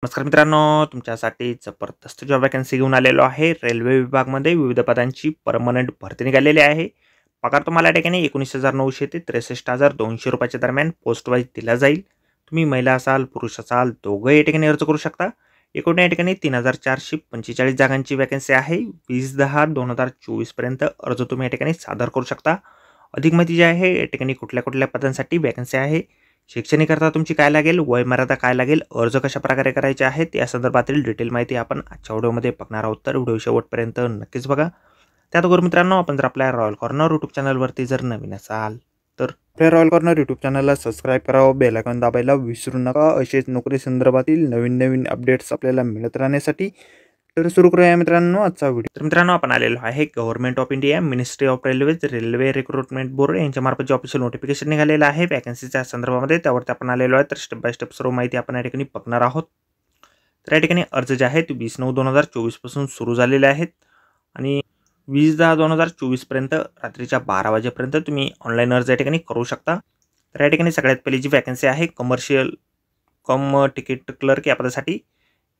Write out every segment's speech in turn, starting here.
नमस्कार मित्रांनो, तुमच्यासाठी जबरदस्त जॉब वॅकन्सी घेऊन आलेलो आहे। रेल्वे विभागामध्ये विविध पदांची परमनंट भरती निघालेली आहे। पगार तुम्हाला या ठिकाणी 19,900 ते 63,200 रुपयाच्या दरम्यान पोस्ट वाईज दिला जाईल। तुम्ही महिला असाल पुरुष असाल दोघे या ठिकाणी अर्ज करू शकता। एकूण या ठिकाणी 3,445 जागांची वॅकन्सी आहे। 20/10/2024 पर्यंत अर्ज तुम्ही या ठिकाणी सादर करू शकता। अधिक माहिती जी आहे या ठिकाणी कुठल्या पदांसाठी वॅकन्सी आहे, शैक्षणिककरता तुमची काय लागेल, वयमर्यादा काय लागेल, अर्ज कशा प्रकारे करायचे आहेत या संदर्भातील डिटेल माहिती आपण आजच्या व्हिडिओमध्ये बघणार आहोत। तर व्हिडिओ शेवटपर्यंत नक्कीच बघा। त्यात अगोदर मित्रांनो, आपण जर आपल्या रॉयल कॉर्नर यूट्यूब चॅनलवरती जर नवीन असाल तर आपल्या रॉयल कॉर्नर यूट्यूब चॅनलला सबस्क्राईब करावं, बेल आयकॉन दाबायला विसरू नका। असेच नोकरी संदर्भातील नवीन अपडेट्स आपल्याला मिळत राहण्यासाठी। तर सुरू करूया मित्रांनो आजचा व्हिडिओ। तर मित्रांनो, आपण आलेलो आहे government of India, ministry of railways, railway recruitment board यांच्या मार्फत जे ऑफिशियल नोटिफिकेशन निघालेलं आहे वॅकन्सीच्या संदर्भामध्ये, त्यावरती आपण आलेलो आहे। तर स्टेप बाय स्टेप सर्व माहिती आपण या ठिकाणी बघणार आहोत। तर या ठिकाणी अर्ज जे आहेत 20/9/2024 पासून सुरू झालेले आहेत आणि 20/10/2024 पर्यंत रात्रीच्या 12 वाजेपर्यंत तुम्ही ऑनलाईन अर्ज या ठिकाणी करू शकता। तर या ठिकाणी सगळ्यात पहिली जी वॅकन्सी आहे कमर्शियल कम तिकीट क्लर्क या पदासाठी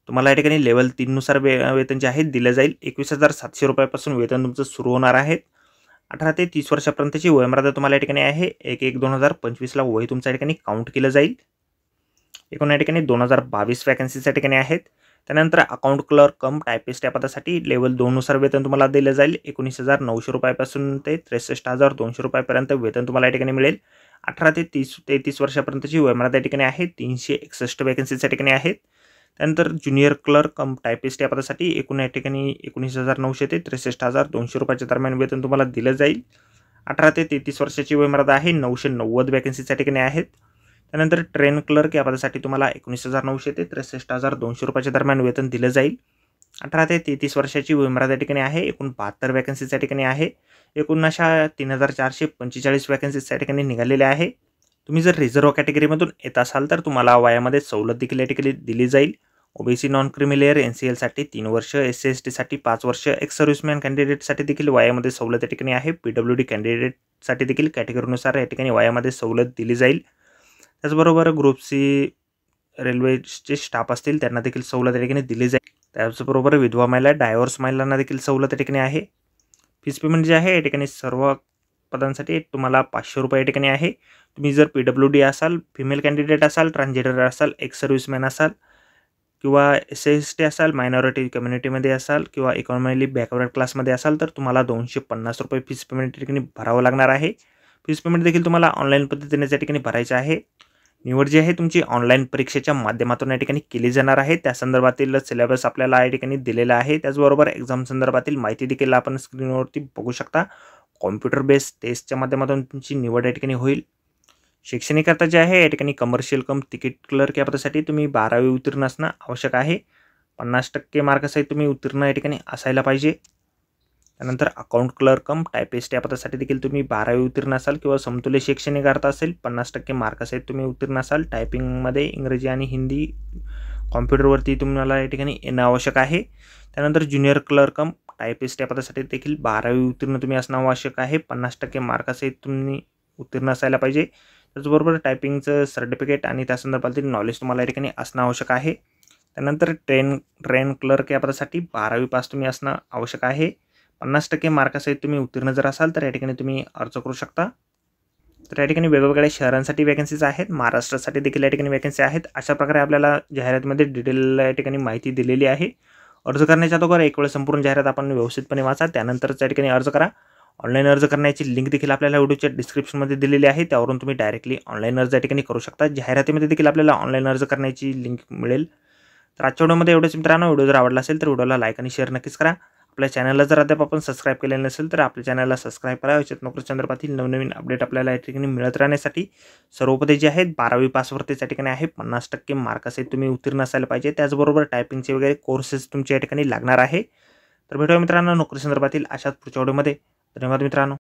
तुम्हाला या ठिकाणी लेवल 3 नुसार वेतन जे आहे दिले जाईल। 21,700 रुपयापासून वेतन तुमचं सुरू होणार आहे। 18 ते 30 वर्षापर्यंतची वयमर्यादा तुम्हाला या ठिकाणी आहे। 1/1/2025 ला वय तुमच्या ठिकाणी काउंट केलं जाईल। एकूण या ठिकाणी 2022 वॅकन्सीज या ठिकाणी आहेत। त्यानंतर अकाउंट क्लर्क कम टायपिस्ट या पदासाठी लेवल 2 नुसार वेतन तुम्हाला दिले जाईल। 19,900 रुपयापासून ते 63,200 रुपयापर्यंत वेतन तुम्हाला या ठिकाणी मिळेल। 18 ते 30 वर्षापर्यंतची वयमर्यादा या ठिकाणी आहे। 361 वॅकन्सीज या ठिकाणी आहेत। त्यानंतर ज्युनियर क्लर्क कम टायपिस्ट या पदासाठी एकूण या ठिकाणी 19,900 ते 63,200 रुपयाच्या दरम्यान वेतन तुम्हाला दिलं जाईल। 18 ते 33 वर्षाची वयमर्यादा आहे। 990 वॅकन्सीज या ठिकाणी आहेत। त्यानंतर ट्रेन क्लर्क या पदासाठी तुम्हाला 19,900 ते 63,200 रुपयाच्या दरम्यान वेतन दिलं जाईल। 18 ते 33 वर्षाची वयमर्यादा या ठिकाणी आहे। एकूण 72 वॅकन्सीज या ठिकाणी आहे। एकूण अशा 3,445 वॅकन्सीज या ठिकाणी निघालेल्या आहे। तुम्ही जर रिझर्व्ह कॅटेगरीमधून येत असाल तर तुम्हाला वयामध्ये सवलत देखील या ठिकाणी दिली जाईल। ओबीसी नॉन क्रिमिलेअर NCL साठी 3 वर्ष, SC ST साठी 5 वर्ष, एक्स सर्व्हिसमॅन कॅन्डिडेटसाठी देखील वयामध्ये सवलत या ठिकाणी आहे। PWD कॅन्डिडेटसाठी देखील कॅटेगरीनुसार या ठिकाणी वयामध्ये सवलत दिली जाईल। त्याचबरोबर ग्रुप C रेल्वेचे स्टाफ असतील त्यांना देखील सवलत या ठिकाणी दिली जाईल। त्याचबरोबर विधवा महिला, डायव्हर्स महिलांना देखील सवलत या ठिकाणी आहे। फीस पेमेंट जे आहे या ठिकाणी सर्व पदांसाठी तुम्हाला 500 रुपये या ठिकाणी आहे। तुम्ही जर PWD असाल, फिमेल कॅन्डिडेट असाल, ट्रान्सजेंडर असाल, एक्स सर्व्हिसमॅन असाल किंवा SC ST असाल, मायनॉरिटी कम्युनिटीमध्ये असाल किंवा इकॉनॉमिकली बॅकवर्ड क्लासमध्ये असाल तर तुम्हाला 250 रुपये फीस पेमेंट या ठिकाणी भरावं लागणार आहे। फीस पेमेंट देखील तुम्हाला ऑनलाईन पद्धतीने या ठिकाणी भरायचे आहे। निवड जी आहे तुमची ऑनलाईन परीक्षेच्या माध्यमातून या ठिकाणी केली जाणार आहे। त्या संदर्भातील सिलेबस आपल्याला या ठिकाणी दिलेला आहे। त्याचबरोबर एक्झाम संदर्भातील माहिती देखील आपण स्क्रीनवरती बघू शकता। कॉम्प्युटर बेस्ड टेस्टच्या माध्यमातून तुमची निवड या ठिकाणी होईल। शैक्षणिककरता जे आहे या ठिकाणी कमर्शियल कम तिकीट क्लर्क या पदासाठी तुम्ही 12वी उत्तीर्ण असणं आवश्यक आहे। 50% मार्कसहित तुम्ही उत्तीर्ण या ठिकाणी असायला पाहिजे। त्यानंतर अकाउंट क्लर्क कम टायपिस्ट या पदासाठी देखील तुम्ही 12वी उत्तीर्ण असाल किंवा समतुल्य शैक्षणिक अर्थ असेल, 50% मार्कसहित तुम्ही उत्तीर्ण असाल। टायपिंगमध्ये इंग्रजी आणि हिंदी कॉम्प्युटरवरती तुम्हाला या ठिकाणी येणं आवश्यक आहे। त्यानंतर ज्युनियर क्लर्क कम टायपिस्ट या पदासाठी देखील 12वी उत्तीर्ण तुम्ही असणं आवश्यक आहे। 50% मार्कसहित तुम्ही उत्तीर्ण असायला पाहिजे। त्याचबरोबर टायपिंगचं सर्टिफिकेट आणि त्या संदर्भातील नॉलेज तुम्हाला या ठिकाणी असणं आवश्यक आहे। त्यानंतर ट्रेन क्लर्क या पदासाठी 12वी पास तुम्ही असणं आवश्यक आहे। 50% मार्कसहित तुम्ही उत्तीर्ण जर असाल तर या ठिकाणी तुम्ही अर्ज करू शकता। तर या ठिकाणी वेगवेगळ्या शहरांसाठी वॅकन्सीज आहेत, महाराष्ट्रासाठी देखील या ठिकाणी वॅकन्सी आहेत। अशा प्रकारे आपल्याला जाहिरातीमध्ये डिटेल या ठिकाणी माहिती दिलेली आहे। अर्ज करण्याच्या अगोदर एक वेळ संपूर्ण जाहिरात आपण व्यवस्थितपणे वाचा, त्यानंतरच या ठिकाणी अर्ज करा। ऑनलाईन अर्ज करण्याची लिंक देखील आपल्याला व्हिडिओच्या डिस्क्रिप्शनमध्ये दिलेली आहे, त्यावरून तुम्ही डायरेक्टली ऑनलाईन अर्ज या ठिकाणी करू शकता। जाहिरातीमध्ये देखील आपल्याला ऑनलाईन अर्ज करण्याची लिंक मिळेल। तर आजच्या व्हिडिओमध्ये एवढंच मित्रांनो। व्हिडिओ जर आवडला असेल तर व्हिडिओला लाईक आणि शेअर नक्कीच करा। आपल्या चॅनलला जर अद्याप आपण सबस्क्राईब केलेलं नसेल तर आपल्या चॅनलला सबस्क्राईब करा। याच्यात नोकरी संदर्भातील नवनवीन अपडेट आपल्याला या ठिकाणी मिळत राहण्यासाठी सर्व पदे जे आहेत 12वी पासवरती या ठिकाणी आहे। 50% मार्कसहित तुम्ही उत्तीर्ण असायला पाहिजे। त्याचबरोबर टायपिंगचे वगैरे कोर्सेस तुमच्या या ठिकाणी लागणार आहे। तर भेटूया मित्रांनो नोकरी संदर्भातील अशाच पुढच्या व्हिडिओमध्ये। धन्यवाद मित्रांनो।